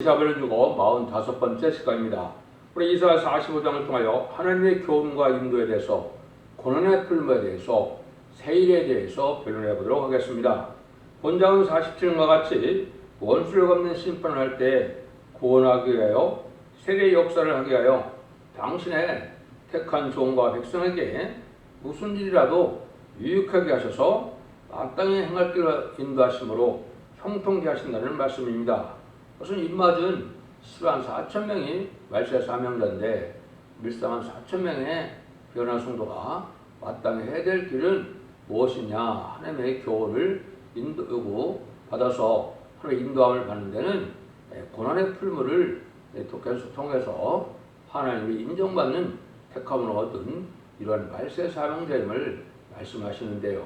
이사벨을 주고 45번째 시간입니다. 우리 이사야 45장을 통하여 하나님의 교훈과 인도에 대해서, 고난의 풀무에 대해서, 세일에 대해서 변론해 보도록 하겠습니다. 본장은 47장과 같이 원수를 갚는 심판을 할 때 구원하기 위하여 세례 역사를 하기 위하여 당신의 택한 종과 백성에게 무슨 일이라도 유익하게 하셔서 마땅히 행할 길을 인도하심으로 형통케 하신다는 말씀입니다. 그것은 입맞은 10만 4천 명이 말세 사명자인데 밀상한 4천 명의 변화 성도가 마땅히 해야 될 길은 무엇이냐? 하나님의 교훈을 요구 받아서 하나님의 인도함을 받는 데는 고난의 풀무를 통해서 하나님이 인정받는 택함을 얻은 이러한 말세 사명자임을 말씀하시는데요.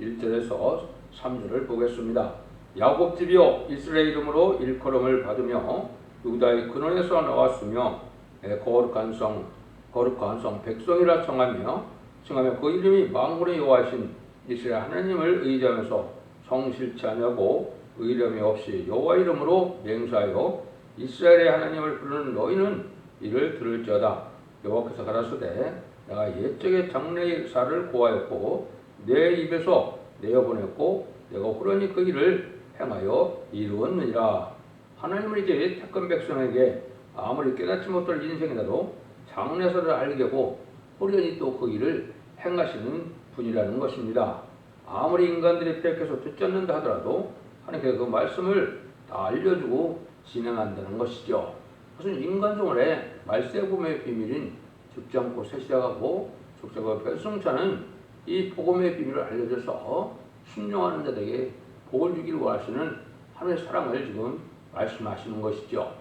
1절에서 3절을 보겠습니다. 야곱 집이여, 이스라엘 이름으로 일컬음을 받으며 유다의 근원에서 나왔으며 거룩한 성 백성이라 청하며 그 이름이 만군의 여호와이신 이스라엘 하나님을 의지하면서 성실치 아니하고 의렴이 없이 여호와 이름으로 맹세하여 이스라엘의 하나님을 부르는 너희는 이를 들을지어다. 여호와께서 가라사대 내가 옛적의 장래사를 고하였고 내 입에서 내어보냈고 내가 호련히 그 일을 행하여 이루었느니라. 하나님은 이제 택한 백성에게 아무리 깨닫지 못할 인생이라도 장래사를 알게 하고 호련히 또 그 일을 행하시는 분이라는 것입니다. 아무리 인간들이 폐역해서 듣지 않는다 하더라도 하나님께서 그 말씀을 다 알려주고 진행한다는 것이죠. 그것은 인간생활의 말세복음의 비밀인 죽지 않고 새 시작하고 족장과 별성차는 이 복음의 비밀을 알려줘서 순종하는 자들에게 복을 주기를 원하시는 하나님의 사랑을 지금 말씀하시는 것이죠.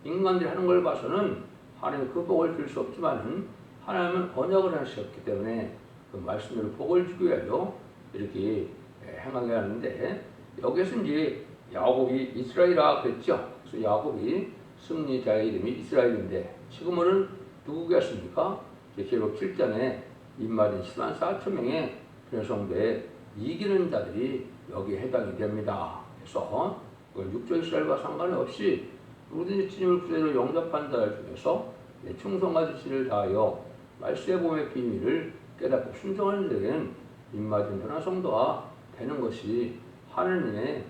인간들이 하는 걸 봐서는 하나님 그 복을 줄 수 없지만 하나님은 언약을 하셨기 때문에 그 말씀대로 복을 주기 위하여 이렇게 행하게 하는데, 여기서 이제 야곱이 이스라엘이라 그랬죠. 그래서 야곱이 승리자의 이름이 이스라엘인데 지금은 누구겠습니까? 계시록 7장에 입맞은 10만 4천 명의 변성도에 이기는 자들이 여기에 해당이 됩니다. 그래서 육조 이스라엘과 상관없이 누구든지 주님을 구세주로 영접한 자들 중에서 충성과 지시를 다하여 말세복음의 비밀을 깨닫고 순종하는 자에게는 입맞은 변화 성도가 되는 것이 하나님의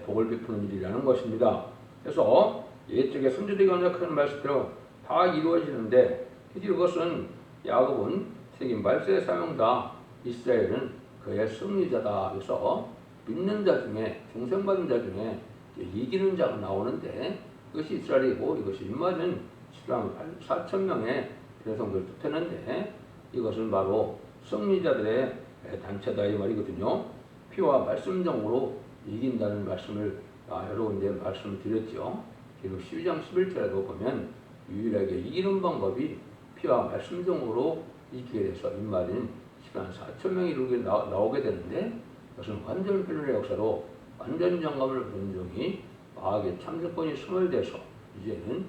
복을 베푸는 일이라는 것입니다. 그래서 옛적에 선지자들이 언약하는 말씀대로 다 이루어지는데, 이것은 야곱은 세계 말세 사명자, 이스라엘은 그의 승리자다. 그래서 믿는 자 중에, 중생받은 자 중에 이기는 자가 나오는데 그것이 이스라엘이고 이것이 입맞은 10만 4천 명의 변성들을 뜻하는데 이것은 바로 승리자들의 단체다 이 말이거든요. 피와 말씀정으로 이긴다는 말씀을 여러 군데 말씀을 드렸죠. 그리고 12장 11절에도 보면 유일하게 이기는 방법이 피와 말씀정으로 이기게 돼서 입맞은 10만 4천 명이 이렇게 나오게 되는데, 그것은 완전 변론의 역사로 완전 장감을 부른 종이 마귀의 참정권이 소멸돼서 이제는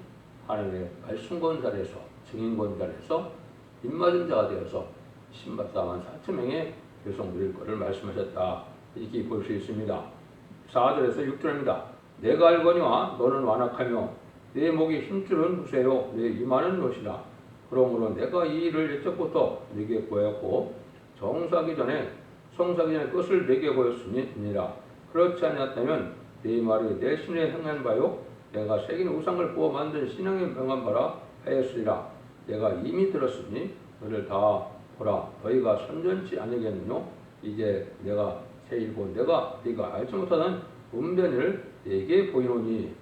하나님의 말씀 권살에서 증인 권살에서 입맞은 자가 되어서 10만 4천 명의 백성들일 것을 말씀하셨다. 이렇게 볼 수 있습니다. 4절에서 6절입니다. 내가 알거니와 너는 완악하며 내 목이 힘줄은 무쇠요 내 이마는 못이라. 그러므로 내가 이 일을 옛적부터 네게 보였고 성사하기 전에 끝을 네게 보였으니라. 그렇지 않았다면 네 말이 내 신에 행한 바요 내가 새긴 우상을 보아 만든 신앙에 명한 바라 하였으리라. 내가 이미 들었으니 너를 다 보라. 너희가 선전치 아니겠느뇨? 이제 내가 세일고 네가 알지 못하는 운변을 네게 보이노니.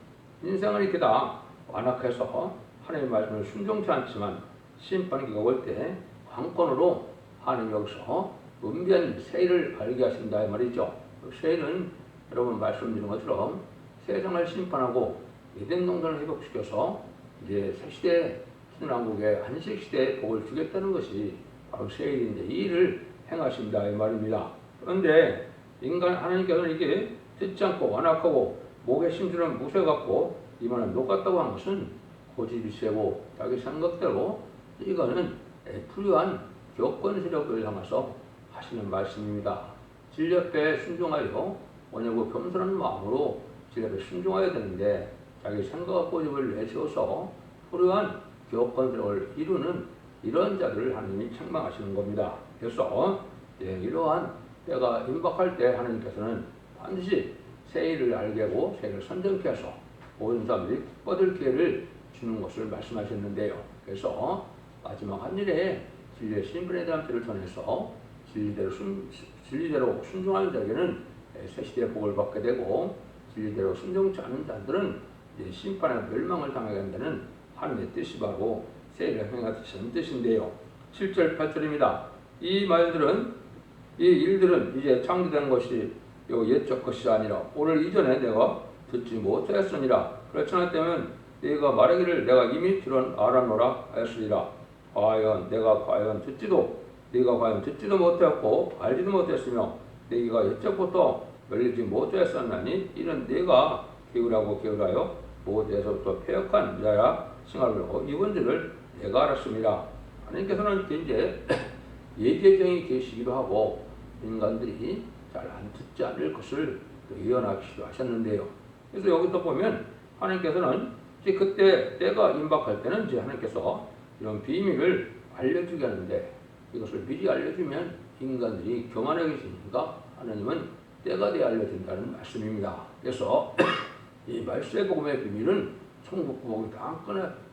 인생은 이렇게 다 완악해서 하나님의 말씀을 순종치 않지만 심판기가 올 때 관건으로 하나님 여기서 은변 세일을 알게 하신다 이 말이죠. 세일은 여러분 말씀드린 것처럼 세상을 심판하고 에덴 동산을 회복시켜서 이제 새 시대 신왕국의 안식 시대에 복을 주겠다는 것이 바로 세일인데 이 일을 행하신다 이 말입니다. 그런데 하나님께서는 이게 듣지 않고 완악하고 목에 심줄은 무쇠 같고 이마는 녹 같다고 한 것은 고집이 세고 자기 생각대로 이거는 불유한 교권 세력을 향해서 하시는 말씀입니다. 진리앞에 순종하여 원하고 겸손한 마음으로 진리앞에 순종해야 되는데 자기 생각과 고집을 내세워서 불우한 기업 건설을 이루는 이런 자들을 하나님이 책망하시는 겁니다. 그래서 이러한 때가 임박할 때 하나님께서는 반드시 새 일을 알게 하고 새 일을 선정케 해서 모든 사람들이 뻗을 기회를 주는 것을 말씀하셨는데요. 그래서 마지막 한 일에 진리의 신분에 대한 뜻을 전해서 진리대로 순종하는 자에게는 새 시대의 복을 받게 되고 진리대로 순종치 않는 자들은 심판의 멸망을 당하게 한다는 하나님의 뜻이 바로 새 일을 행하시는 뜻인데요. 7절 8절입니다. 이 말들은 이 일들은 이제 창조된 것이 옛적 것이 아니라 오늘 이전에 내가 듣지 못하였으니라. 그렇지 않았다면 네가 말하기를 내가 이미 알아노라 하였으리라. 네가 과연 듣지도 못하였고 알지도 못했으며 네가 옛적부터 열리지 못하였었나니 이는 네가 게으라여 모태에서부터 패역한 자야 칭하려고 이번 줄을 내가 알았습니다. 하나님께서는 이제 예제정이 계시기도 하고 인간들이 잘 안 듣지 않을 것을 예언하기도 하셨는데요. 그래서 여기서 보면 하나님께서는 이제 그때 때가 임박할 때는 이제 하나님께서 이런 비밀을 알려주게 하는데 이것을 미리 알려주면 인간들이 교만해지니까 하나님은 때가 되어 알려준다는 말씀입니다. 그래서 이 말세의 복음의 비밀은 천국 복음이 다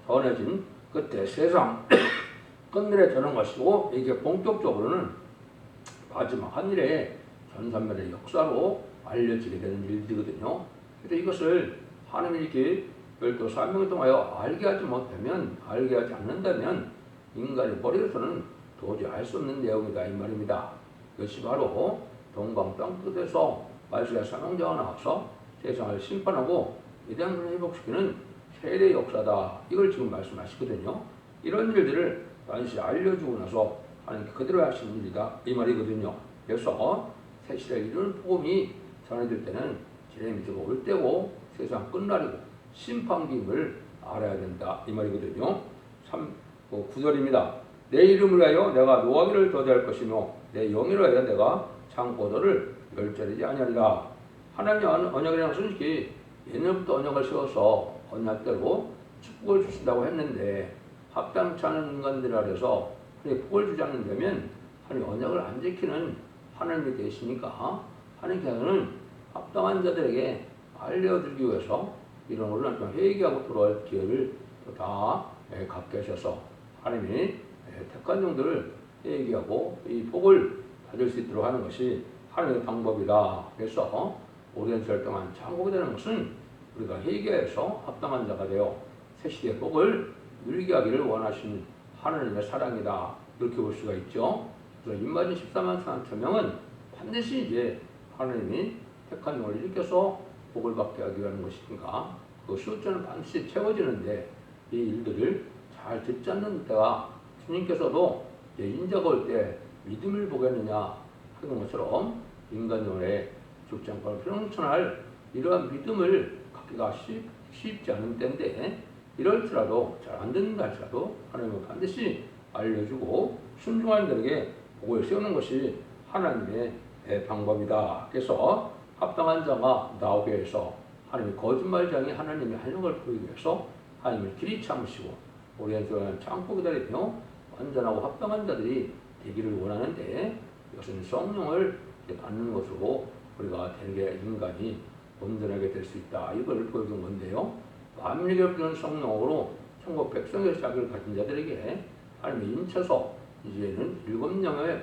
전해진 그때 세상 끝날에 저는 것이고 이게 본격적으로는 마지막 한 일에 전산면의 역사로 알려지게 되는 일들이거든요. 그래서 이것을 하나님이 이렇게 별도 사명을 통하여 알게 하지 않는다면 인간의 머리로서는 도저히 알 수 없는 내용이다 이 말입니다. 이것이 바로 동방 땅끝에서 말세의 사명자가 나와서 세상을 심판하고 이단을 회복시키는 세례 역사다. 이걸 지금 말씀하시거든요. 이런 일들을 반드시 알려주고 나서 하나님께 그대로 하시는 일이다 이 말이거든요. 그래서 새 시대를 이루는 복음이 전해질 때는 제레미야가 올 때고 세상 끝날이고 심판기임을 알아야 된다 이 말이거든요. 9절입니다. 내 이름을 위하여 내가 노하기를 더디할 것이며 내 영예를 위하여 내가 창고도를 멸절하지 아니하리라. 하나님의 언약이라는 것은 예전부터 언약을 세워서 언약대로 축복을 주신다고 했는데 합당치 않은 인간들이라 해서 복을 주지 않는다면 하나님 언약을 안 지키는 하나님이 되시니까 하나님께서는 합당한 자들에게 알려드리기 위해서 이런 오늘 회개하고 돌아올 기회를 다 갖게 하셔서 하나님이 택한 종들을 회개하고 이 복을 받을 수 있도록 하는 것이 하나님의 방법이다. 그래서 오랜 시절 동안 창고가 되는 것은 우리가 회개해서 합당한 자가 되어 새 시대의 복을 누리게 하기를 원하신 하나님의 사랑이다. 이렇게 볼 수가 있죠. 그래서 임마진 14만 4천 명은 반드시 이제 하나님이 택한 종을 일으켜서 복을 받게 하기 위한 것이니까 그 숫자는 반드시 채워지는데 이 일들을 잘 듣지 않는 때가 주님께서도 인자가 올 때 믿음을 보겠느냐 하는 것처럼 인간적으로 죽지 않고 평천할 이러한 믿음을 갖기가 쉽지 않은 때인데 이럴지라도 잘 안 듣는다 할지라도 하나님은 반드시 알려주고 순종하는 자에게 복을 세우는 것이 하나님의 방법이다. 그래서 합당한 자가 나오게 해서 하나님의 거짓말장이 하나님의 한영을 보이기 위해서 하나님을 길이 참으시고 우리의 참고 기다리며 완전하고 합당한 자들이 되기를 원하는데 이것은 성령을 받는 것으로 우리가 되게 인간이 온전하게 될 수 있다. 이걸 보여준 건데요. 만민에게 부는 성령으로 천국 백성의 자격을 가진 자들에게 하나님이 인쳐서 이제는 7명의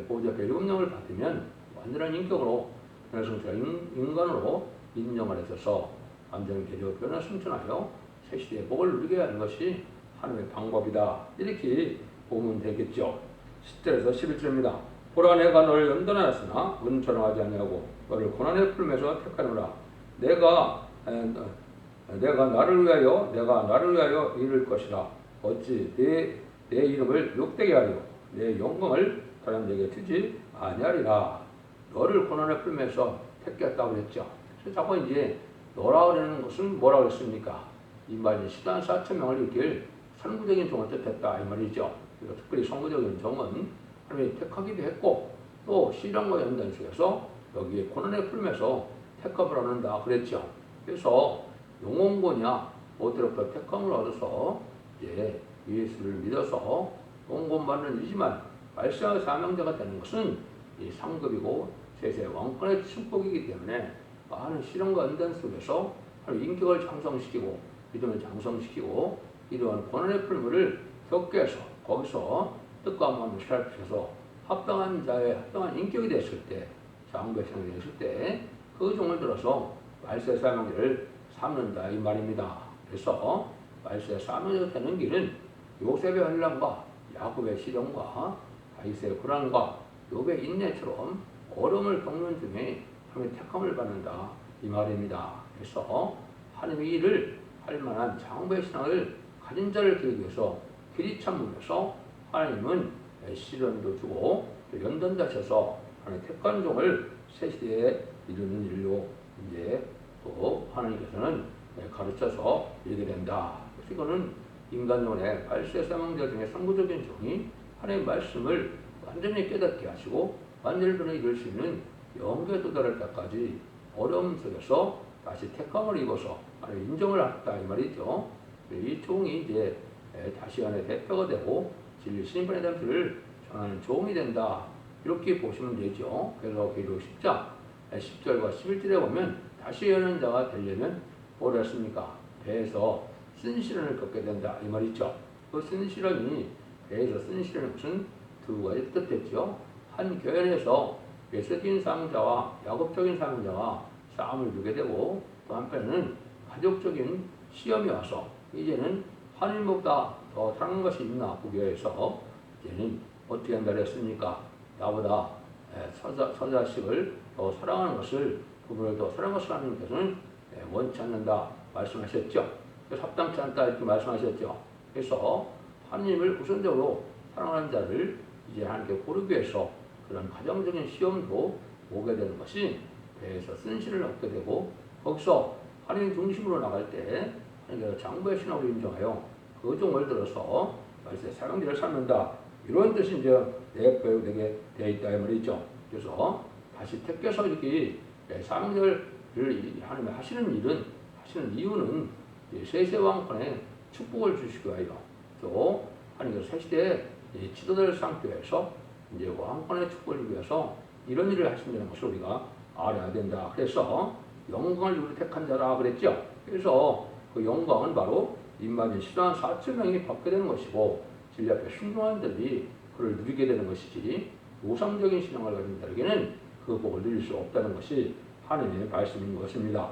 보호자 7명을 받으면 완전한 인격으로 변화성취가 인간으로 인정을 해서 완전 개조 변화 성취하여 새 시대의 복을 누리게 하는 것이 하나님의 방법이다. 이렇게 보면 되겠죠. 10절에서 11절입니다. 보라 내가 너를 연단하였으나 은처럼 하지 아니하고 너를 고난의 풀매서 택하노라. 내가 나를 위하여 이룰 것이라. 어찌 내 이름을 욕되게 하려 내 영광을 다른 데에게 주지 아니하리라. 너를 고난의 풀매서 택했다고 그랬죠. 그래서 자꾸 이제 너라 그러는 것은 뭐라 그랬습니까? 이 말이 14만 4천 명을 일으킬 선구적인 종을 뜻했다 이 말이죠. 그리고 특별히 선구적인 종은 하나님이 택하기도 했고 또 시련과 연단 속에서 여기에 고난의 풀매서 택합을 하는다 그랬죠. 그래서 영혼고냐 어디로부터 택함을 얻어서 이제 예수를 믿어서 영혼받는 일이지만 말세의 사명자가 되는 것은 이 상급이고 세세 왕권의 축복이기 때문에 많은 시련과 연단 속에서 인격을 장성시키고 믿음을 장성시키고 이러한 고난의 풀물을 겪게 해서 거기서 뜻과 마음을 살피셔서 합당한 자의 합당한 인격이 됐을 때 장배신이 됐을 때 그 종을 들어서 말세 사명자를 삼는다 이 말입니다. 그래서 말세 사명자가 되는 길은 요셉의 환난과 야곱의 시련과 다윗의 고난과 욥의 인내처럼 어려움을 겪는 중에 하나님의 택함을 받는다 이 말입니다. 그래서 하나님의 일을 할 만한 장부의 신앙을 가진 자를 기르기 위해서 길이 참으면서 하나님은 시련도 주고 연단자셔서 하나님의 택한 종을 새 시대에 이루는 일로 이제 또 하나님께서는 가르쳐서 이르게 된다. 그래서 이거는 인간론의 말세 사명자 중에 선구적인 종이 하나님의 말씀을 완전히 깨닫게 하시고 완전히 이룰 수 있는 영계에 도달할 때까지 어려움 속에서 다시 택함을 입어서 하나님 인정을 했다 이 말이죠. 이 종이 이제 다시 안에 대표가 되고 진리 신분에 대한 필을 전하는 종이 된다 이렇게 보시면 되죠. 그래서 계시록 10장 10절과 11절에 보면 다시 여는 자가 되려면 뭘 했습니까? 배에서 쓴 시련을 겪게 된다 이 말이죠. 그 쓴 시련이 배에서 쓴 시련은 무슨 두 가지 뜻했죠. 한 교회에서 예수적인 사명자와 야곱적인 사명자와 싸움을 두게 되고 또 한편에는 가족적인 시험이 와서 이제는 하늘보다 더 사랑하는 것이 있나 그 교회에서 이제는 어떻게 한다 그랬습니까? 나보다 서자식을 더 사랑하는 것을 그분을 더 사랑하는 것을 하나님께서는 원치 않는다 말씀하셨죠. 그래서 합당치 않다 이렇게 말씀하셨죠. 그래서 하나님을 우선적으로 사랑하는 자를 이제 하나님께 고르기 위해서 그런 가정적인 시험도 오게 되는 것이 배에서 쓴실을 얻게 되고 거기서 하나님 중심으로 나갈 때 하나님께서 장부의 신앙을 인정하여 그 종을 들어서 말세 사명자를 삼는다 이런 뜻이 이제 내게 되어 있다 이 말이죠. 그래서 다시 택해서 이렇게 사명자를 하나님이 하시는 이유는 세세왕권에 축복을 주시기 위하여 또 하나님께서 새 시대에 지도자를 삼기 위해서 이제 왕권의 축복을 주기 위해서 이런 일을 하신다는 것을 우리가 알아야 된다. 그래서 영광을 우리 택한 자라 그랬죠. 그래서 그 영광은 바로 임마진 시도한 4천명이 받게 되는 것이고 진리 앞에 순종한 자들이 그를 누리게 되는 것이지 우상적인 신앙을 가진 자에게는 그 복을 누릴 수 없다는 것이 하나님의 말씀인 것입니다.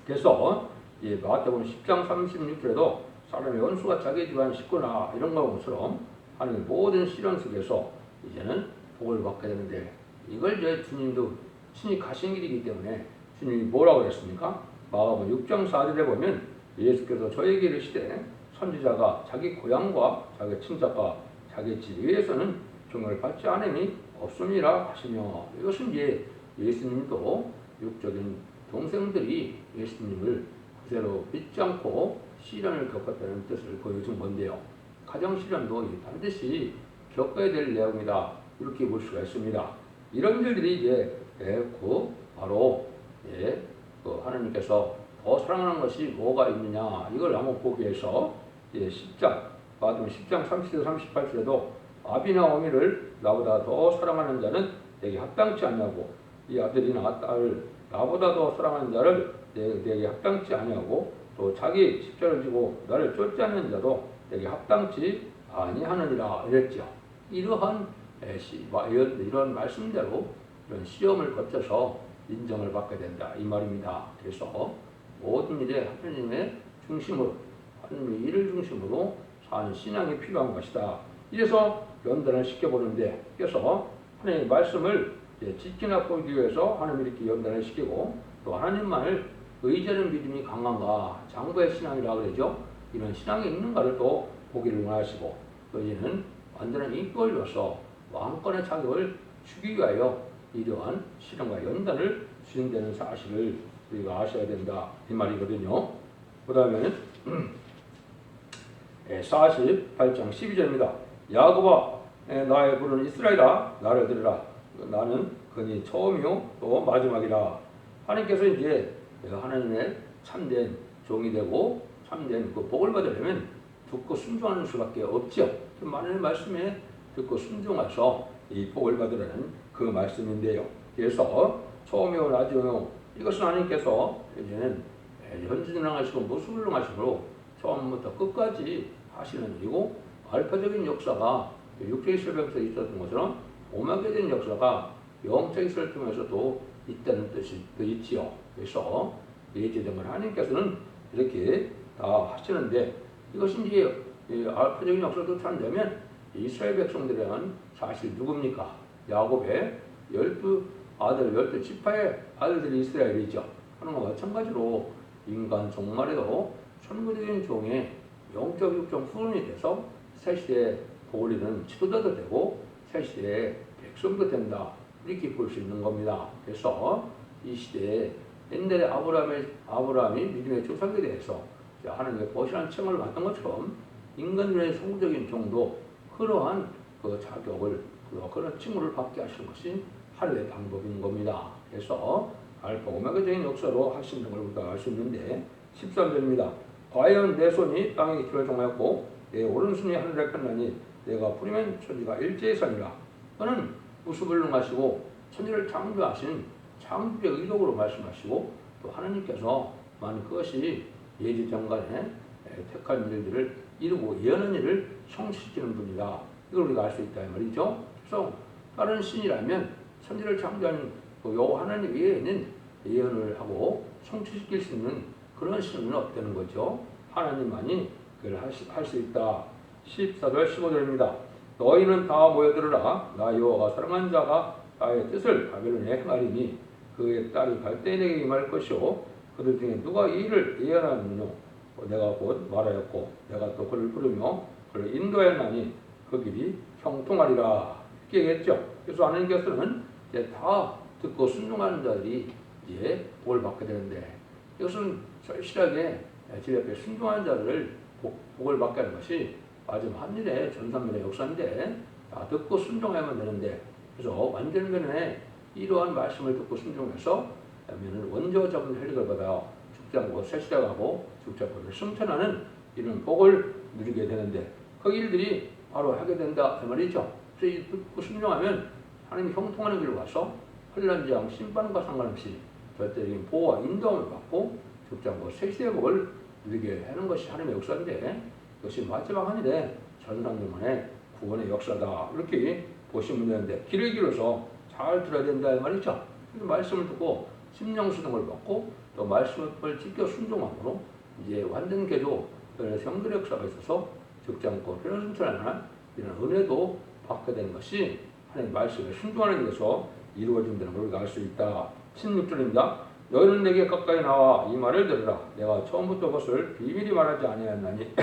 그래서 마태복음 10장 36절에도 사람의 원수가 자기 집안 식구나 이런 것처럼 하나님의 모든 시련 속에서 이제는 복을 받게 되는데 이걸 이제 주님도 친히 가신 길이기 때문에 주님이 뭐라고 그랬습니까? 마가복음 6장 4절에 보면 예수께서 저에게 이르시되 선지자가 자기 고향과 자기 친척과 자기 집 위에서는 종을 받지 않음이 없음이라 하시며 이것은 이제 예수님도 육적인 동생들이 예수님을 그대로 믿지 않고 시련을 겪었다는 뜻을 보여준 건데요. 가정 시련도 반드시 겪어야 될 내용이다 이렇게 볼 수가 있습니다. 이런 일들이 이제 바로 그 하나님께서 더 사랑하는 것이 뭐가 있느냐 이걸 한번 보기 위해서 10장 30절 38절에도 아비나 어미를 나보다 더 사랑하는 자는 내게 합당치 않냐고 이 아들이나 딸을 나보다 더 사랑하는 자를 내게 합당치 않냐고 또 자기 십자를 지고 나를 쫓지 않는 자도 내게 합당치 아니하느니라 이랬죠. 이러한 이런 말씀대로 이런 시험을 거쳐서 인정을 받게 된다 이 말입니다. 그래서 모든 일에 하나님의 중심으로 하나님의 일을 중심으로 사는 신앙이 필요한 것이다. 이래서 연단을 시켜보는데 그래서 하나님의 말씀을 지키나 보기 위해서 하나님이 이렇게 연단을 시키고 또 하나님만을 의지하는 믿음이 강한가 장부의 신앙이라 그러죠. 이런 신앙이 있는가를 또 보기를 원하시고 또 이제는 완전한 인격을 줘서 왕권의 자격을 주기 위하여 이러한 시련과 연단을 수행되는 사실을 우리가 아셔야 된다 이 말이거든요. 그 다음에는 48장 12절입니다. 야곱아 나의 부르는 이스라엘아 나를 들으라 나는 그니 처음이요 또 마지막이라. 하나님께서 이제 하나님의 참된 종이 되고 참된 그 복을 받으려면 듣고 순종하는 수밖에 없죠. 많은 말씀에 듣고 순종해서 이 복을 받으라는 그 말씀인데요. 그래서 초음요 라디오요 이것은 하나님께서 이제는 현진능하시고 무수불능하심으로 처음부터 끝까지 하시는 일이고 알파적인 역사가 육적인 설명에서 있었던 것처럼 오마게된 역사가 영적인 설명을 통해서도 있다는 뜻이 있지요. 그래서 예지된 걸 하나님께서는 이렇게 다 하시는데 이것이 이제 알파적인 역사도 참되면 이스라엘 백성들은 사실 누굽니까? 야곱의 12지파의 아들들이 이스라엘이죠. 하는 것과 마찬가지로 인간 종말에도 천국적인 종의 영적 육종 후손이 돼서 새시대에 복을 이루는 지도자도 되고 새시대에 백성도 된다. 이렇게 볼 수 있는 겁니다. 그래서 이 시대에 옛날에 아브라함이 믿음의 조상에 대해서 하나님의 보시라는 칭을 받은 것처럼 인간들의 성적인 종도 그러한 그 자격을 그런 칭호를 받게 하시는 것이 하나님의 방법인 겁니다. 그래서 알파 오메가적인 역사로 하시는 걸 우리가 알 수 있는데 13절입니다. 과연 내 손이 땅에 길을 정하였고 내 오른손이 하늘에 폈나니 내가 부리면 천지가 일제히 서니라. 그는 무수불능하시고 천지를 창조하신 창조의 의도로 말씀하시고 또 하나님께서 만 그것이 예지정간에 택한 일들을 이루고 예언한 일을 성취시키는 분이다. 이걸 우리가 알 수 있다 이 말이죠. 그래서 다른 신이라면 천지를 창조한 요 하나님 외에는 예언을 하고 성취시킬 수 있는 그런 신은 없다는 거죠. 하나님만이 그걸 할 수 있다. 14절 15절입니다. 너희는 다 모여들으라. 나 여호와가 사랑한 자가 나의 뜻을 바벨론에 행하리니 그의 딸이 갈대인에게 임할 것이요 그들 중에 누가 이 일을 예언하느뇨 내가 곧 말하였고 내가 또 그를 부르며 그를 인도하였나니 그 길이 형통하리라. 이렇게 얘기했죠. 그래서 하나님께서는 이제 다 듣고 순종하는 자들이 이제 복을 받게 되는데 이것은 절실하게 집 앞에 순종하는 자들을 복을 받게 하는 것이 마지막 한일의 전산면의 역사인데 다 듣고 순종하면 되는데 그래서 완전면에 이러한 말씀을 듣고 순종해서 그러면 원저 잡은 혈력을 받아 죽지 않고 새시대가고 죽지 않고 승천하는 이런 복을 누리게 되는데 그 일들이 바로 하게 된다 그 말이죠. 그래서 이 듣고 순종하면 하나님이 형통하는 길로 가서 혼란지향 심판과 상관없이 절대적인 보호와 인도함을 받고 죽지 않고 새시대의 복을 누리게 하는 것이 하나님의 역사인데 이것이 마지막 한일의 전산들만의 구원의 역사다. 이렇게 보시면 되는데 길을 길어서 잘 들어야 된다 이 말이죠. 말씀을 듣고 심령수동을 받고 또 말씀을 지켜 순종함으로 이제 완전 개조 성들의 역사가 있어서 죽지 않고 변화승천하는 이런 은혜도 받게 되는 것이 하나님 말씀에 순종하는 데서 이루어진다는 걸 우리가 알 수 있다. 16절입니다. 너희는 내게 가까이 나와 이 말을 들으라. 내가 처음부터 그것을 비밀히 말하지 아니하였나니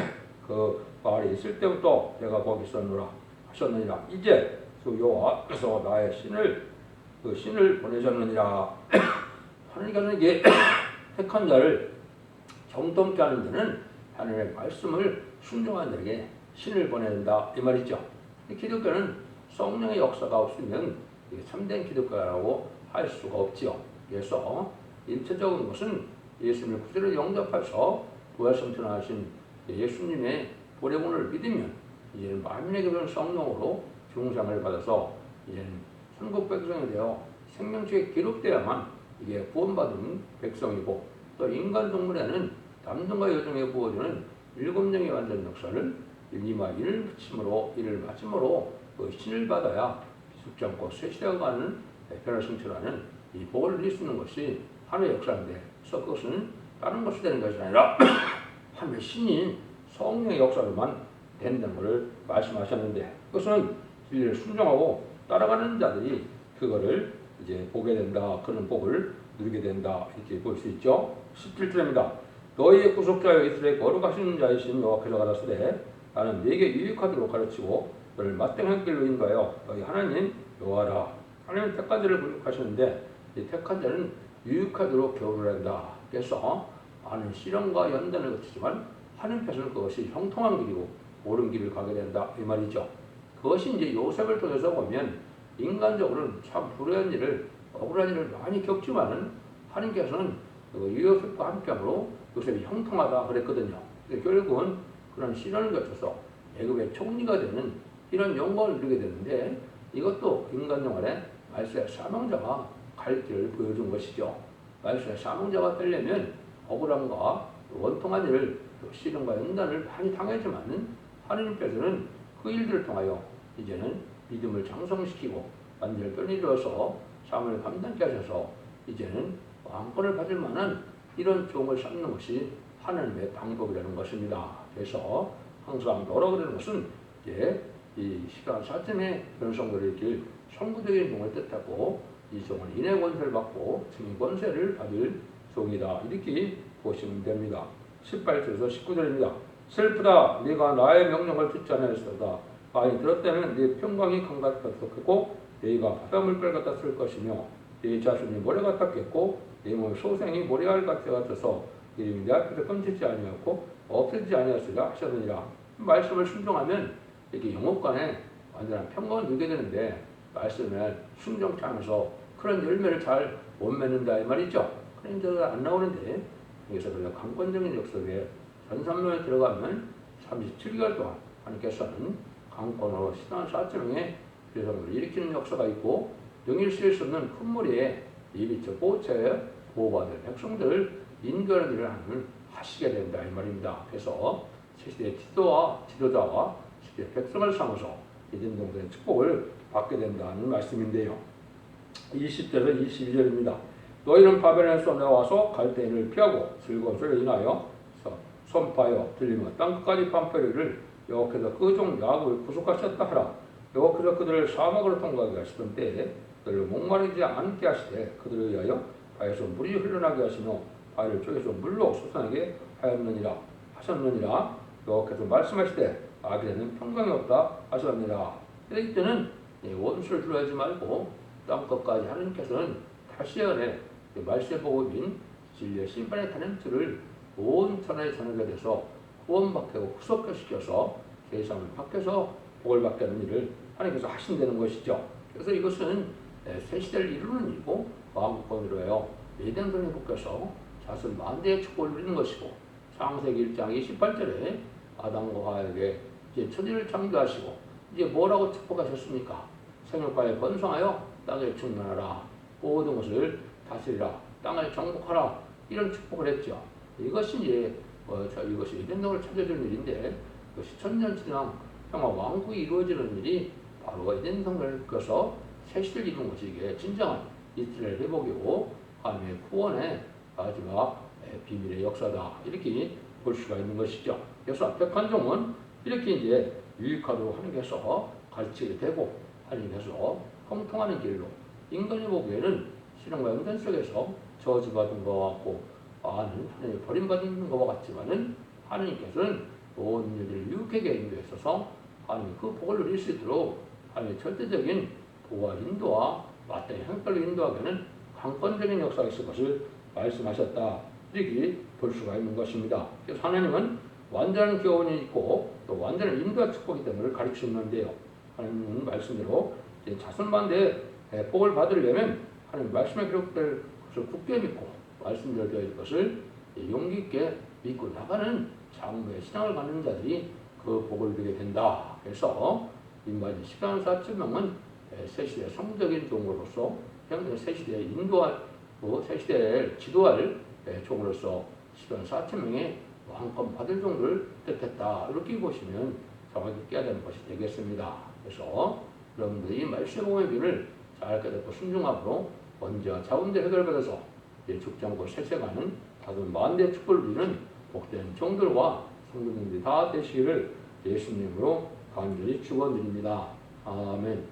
그 말이 있을 때부터 내가 거기 있었노라 하셨느니라. 이제 그 여호와께서 나의 신을 보내셨느니라. 하나님께서는 이게 택한 자를 정통케 하는 자는 하나님의 말씀을 순종한 자에게 신을 보낸다 이 말이죠. 기독교는 성령의 역사가 없으면 참된 기독교라고 할 수가 없지요. 그래서 일체적인 것은 예수님을 구주로 영접해서 부활승천하신 예수님의 보내분을 믿으면 이제 만민에게 배운 성령으로 중상을 받아서 이제 천국 백성이 되어 생명책에 기록되어야만 이게 구원받은 백성이고 또 인간 동물에는 남성과 여성에 부어주는 7명의 완전 역사를 1을 붙임으로 1을 마침으로 그 신을 받아야 죽지 않고 쇠시대가 가는 변화 승천하는 이 복을 누릴 수 있는 것이 하나의 역사인데 그래서 그것은 다른 것이 되는 것이 아니라 하나의 신인 성령의 역사로만 된다는 것을 말씀하셨는데 그것은 진리를 순종하고 따라가는 자들이 그거를 이제 보게 된다. 그런 복을 누리게 된다. 이렇게 볼 수 있죠. 17절입니다. 너희의 구속자여 이스라엘 거룩하신 자이신 여호와께서 가라사대 나는 네게 유익하도록 가르치고 너를 마땅한 길로 인도하여 너희 하나님 여호와라. 하나님 택한 자를 부룩하시는데 이 택한 자는 유익하도록 교훈을 한다. 그래서 많은 시련과 연단을 거치지만 하나님께서는 그것이 형통한 길이고 옳은 길을 가게 된다. 이 말이죠. 그것이 이제 요셉을 통해서 보면 인간적으로는 참 불행한 일을 억울한 일을 많이 겪지만은 하나님께서는 요셉과 함께함으로 요셉이 형통하다 그랬거든요. 결국은 그런 시련을 거쳐서 애굽의 총리가 되는 이런 영광을 누리게 되는데 이것도 인간 영혼의 말세의 사명자가 갈 길을 보여준 것이죠. 말세의 사명자가 되려면 억울함과 원통한 일을 또 시련과 연단을 많이 당하지만은 하느님께서는 그 일들을 통하여 이제는 믿음을 장성시키고 완전히 이루어서 삶을 감당케 하셔서 이제는 왕권을 받을 만한 이런 종을 삼는 것이 하나님의 방법이라는 것입니다. 그래서 항상 너라 그러는 것은 이제 이 시간 사점의 변성들의 길 성부적인 종을 뜻하고 이 종은 인의 권세를 받고 증인 권세를 받을 종이다. 이렇게 보시면 됩니다. 18절에서 19절입니다. 슬프다. 네가 나의 명령을 듣지 않았으다. 많이 들었다면 네 평강이 강 같았겠고 네가 바닷물결 같았을 것이며 네 자손이 모래 같았겠고 네 몸 소생이 모래알 같아서 이름이 내 앞에서 끊지지 아니었고 없어지지 아니었으리라 하셨느니라. 말씀을 순종하면 이렇게 영혼간에 완전한 평강을 누리게 되는데 말씀을 순종치 않아서 그런 열매를 잘 못 맺는다 이 말이죠. 그런 자가 안 나오는데 여기서 우리가 강권적인 역속에 전산로에 들어가면 37개월 동안 하나님께서는 강권으로 신앙 4.0의 대상을 일으키는 역사가 있고 영일 쓰일 수 없는 큰 무리에 이비처 보채 보호받을 백성들을 인도하는 일을 하시게 된다 이 말입니다. 그래서 시대의 지도자와 시대의 백성을 삼아서 이진동들의 축복을 받게 된다는 말씀인데요. 20절에서 22절입니다. 너희는 바벨론에서 내려와서 갈대인을 피하고 즐거운 소리를 인하여 선파하여 들리며 땅끝까지 반포리를 여호와께서 그 종 야곱을 구속하셨다 하라. 여호와께서 그들을 사막으로 통과하게 하시던 때에 그들을 목마르지 않게 하시되 그들을 위하여 바에서 물이 흘러나게 하시며 바위를 쪼개서 물로 솟아나게 하셨느니라. 여호와께서 말씀하시되 아기에는 평강이 없다 하셨느니라. 이때는 원수를 두려워하지 말고 땅끝까지 하나님께서는 다시 안에 말세 복음인 진리의 심판의 타렌트를 온 천하에 전하게 돼서 구원받게 하고 구속시켜서 세상을 밖에서 복을 받게 하는 일을 하나님께서 하신다는 것이죠. 그래서 이것은 새 시대를 이루는 일이고 왕권으로 하여 에덴동에 복해서 자손 만대의 축복을 누리는 것이고 창세기 1장 28절에 아담과 하와에게 이제 천지를 창조하시고 이제 뭐라고 축복하셨습니까? 생육과에 번성하여 땅에 충만하라. 모든 것을 다스리라. 땅을 정복하라. 이런 축복을 했죠. 이것이 이제 이것이 에덴동을 찾아주는 일인데 이것이 천년치당 평화 왕국이 이루어지는 일이 바로 에덴동을 껴서 새 시대를 이룬 것이 이게 진정한 이스라엘 회복이고 하나님의 구원의 마지막 비밀의 역사다. 이렇게 볼 수가 있는 것이죠. 그래서 택한 종은 이렇게 이제 유익하도록 하나님께서 가르치게 되고 하나님께서 형통하는 길로 인간이 보기에는 신앙과 연단 속에서 저주받은 것과 같고 하나님 버림받은 것과 같지만은 하나님께서는 모든 일들을 유익하게 인도했어서 하나님 그 복을 누릴 수 있도록 하나님의 절대적인 보호와 인도와 마땅히 형편로 인도하기에는 강권적인 역사가 있을 것을 말씀하셨다. 이렇게 볼 수가 있는 것입니다. 그래서 하나님은 완전한 교훈이 있고 또 완전한 인도와 축복이 있다는 것을 가르치는데요. 하나님은 말씀대로 자손만대의 복을 받으려면 하나님 말씀에 기록될 것을 굳게 믿고 말씀대로 되어 있을 것을 용기 있게 믿고 나가는 장부의 신앙을 갖는 자들이 그 복을 누리게 된다. 그래서 인간의 시간 4천명은 새 시대의 성적인 종으로서 현재 새 시대에 인도하고 새 시대를 지도할 종으로서 시간 4천명의 왕권 받을 종을 뜻했다. 이렇게 보시면 정확히 깨닫는 것이 되겠습니다. 그래서 여러분들이 말씀의 비밀을 잘 깨닫고 순종함으로 먼저 자원대 해결받아서 죽지 않고 세세가는 다른 만대 축복을 누리는 복된 종들과 성도님들이 다 되시기를 예수님으로 간절히 축원드립니다. 아멘.